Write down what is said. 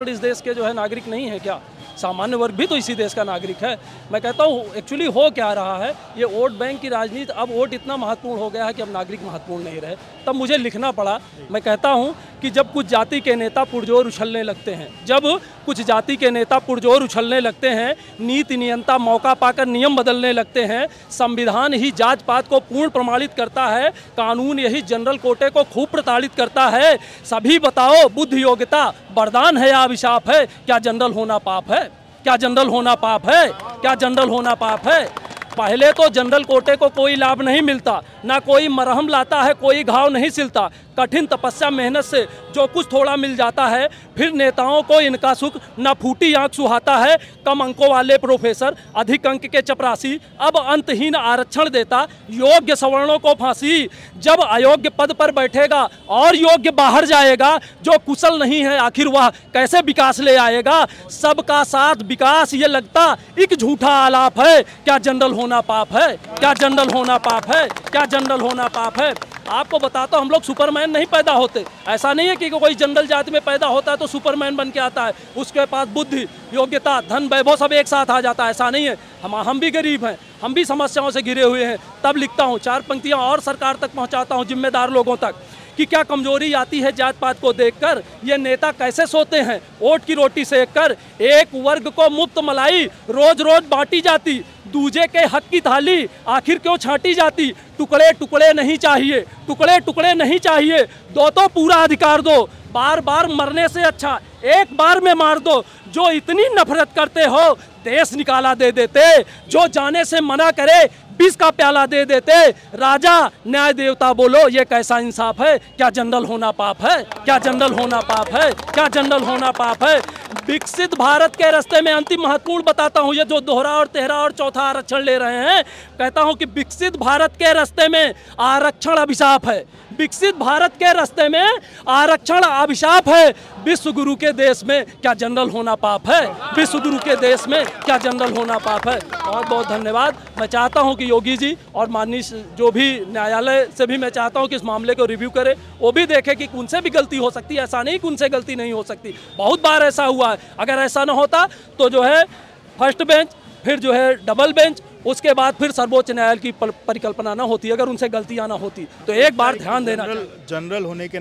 इस देश के जो है नागरिक नहीं है क्या? सामान्य वर्ग भी तो इसी देश का नागरिक है। मैं कहता हूँ एक्चुअली हो क्या रहा है, ये वोट बैंक की राजनीति, अब वोट इतना महत्वपूर्ण हो गया है कि अब नागरिक महत्वपूर्ण नहीं रहे। तब मुझे लिखना पड़ा। मैं कहता हूँ कि जब कुछ जाति के नेता पुरजोर उछलने लगते हैं, जब कुछ जाति के नेता पुरजोर उछलने लगते हैं, नीति नियंता मौका पाकर नियम बदलने लगते हैं, संविधान ही जात पात को पूर्ण प्रमाणित करता है, कानून यही जनरल कोटे को खूब प्रताड़ित करता है, सभी बताओ बुद्धि योग्यता वरदान है या अभिशाप है? क्या जनरल होना पाप है? क्या जनरल होना पाप है? क्या जनरल होना पाप है? पहले तो जनरल कोटे को कोई लाभ नहीं मिलता, ना कोई मरहम लाता है, कोई घाव नहीं सिलता। कठिन तपस्या मेहनत से जो कुछ थोड़ा मिल जाता है, फिर नेताओं को इनका सुख ना फूटी आंख सुहाता है। कम अंकों वाले प्रोफेसर, अधिक अंक के चपरासी, अब अंतहीन आरक्षण देता योग्य सवर्णों को फांसी। जब अयोग्य पद पर बैठेगा और योग्य बाहर जाएगा, जो कुशल नहीं है आखिर वह कैसे विकास ले आएगा? सबका साथ विकास ये लगता एक झूठा आलाप है। क्या जनरल होना पाप है? क्या जनरल होना पाप है? क्या जनरल होना पाप है? आपको बताता हूं, हम लोग सुपरमैन नहीं पैदा होते। ऐसा नहीं है कि कोई जनरल जाति में पैदा होता है तो सुपरमैन बन के आता है, उसके पास बुद्धि योग्यता धन वैभव सब एक साथ आ जाता है। ऐसा नहीं है। हम भी गरीब हैं, हम भी समस्याओं से घिरे हुए हैं। तब लिखता हूँ, चार पंक्तियाँ और सरकार तक पहुँचाता हूँ, जिम्मेदार लोगों तक, कि क्या कमजोरी आती है जात पात को देखकर? ये नेता कैसे सोते हैं वोट की रोटी सेक कर? एक वर्ग को मुफ्त मलाई रोज रोज बांटी जाती, दूजे के हक की थाली आखिर क्यों छांटी जाती? टुकड़े टुकड़े नहीं चाहिए, टुकड़े टुकड़े नहीं चाहिए, दो तो पूरा अधिकार दो। बार बार मरने से अच्छा एक बार में मार दो। जो इतनी नफरत करते हो देश निकाला दे देते, जो जाने से मना करे विष का प्याला दे देते। राजा न्याय देवता बोलो ये कैसा इंसाफ है? क्या जनरल होना पाप है? क्या जनरल होना पाप है? क्या जनरल होना पाप है? विकसित भारत के रास्ते में अंतिम महत्वपूर्ण बताता हूँ, ये जो दोहरा और तेहरा और चौथा आरक्षण ले रहे हैं, कहता हूँ कि विकसित भारत के रास्ते में आरक्षण अभिशाप है। विकसित भारत के रास्ते में आरक्षण अभिशाप है। विश्व गुरु के देश में क्या जनरल होना पाप है? विश्व गुरु के देश में क्या जनरल होना पाप है? बहुत बहुत धन्यवाद। मैं चाहता हूं कि योगी जी और माननीय जो भी न्यायालय से भी मैं चाहता हूं कि इस मामले को रिव्यू करे, वो भी देखे कि उनसे भी गलती हो सकती है। ऐसा नहीं कि उनसे गलती नहीं हो सकती, बहुत बार ऐसा हुआ है। अगर ऐसा ना होता तो जो है फर्स्ट बेंच, फिर जो है डबल बेंच, उसके बाद फिर सर्वोच्च न्यायालय की परिकल्पना ना होती। अगर उनसे गलतियां ना होती तो एक बार ध्यान देना। जनरल होने के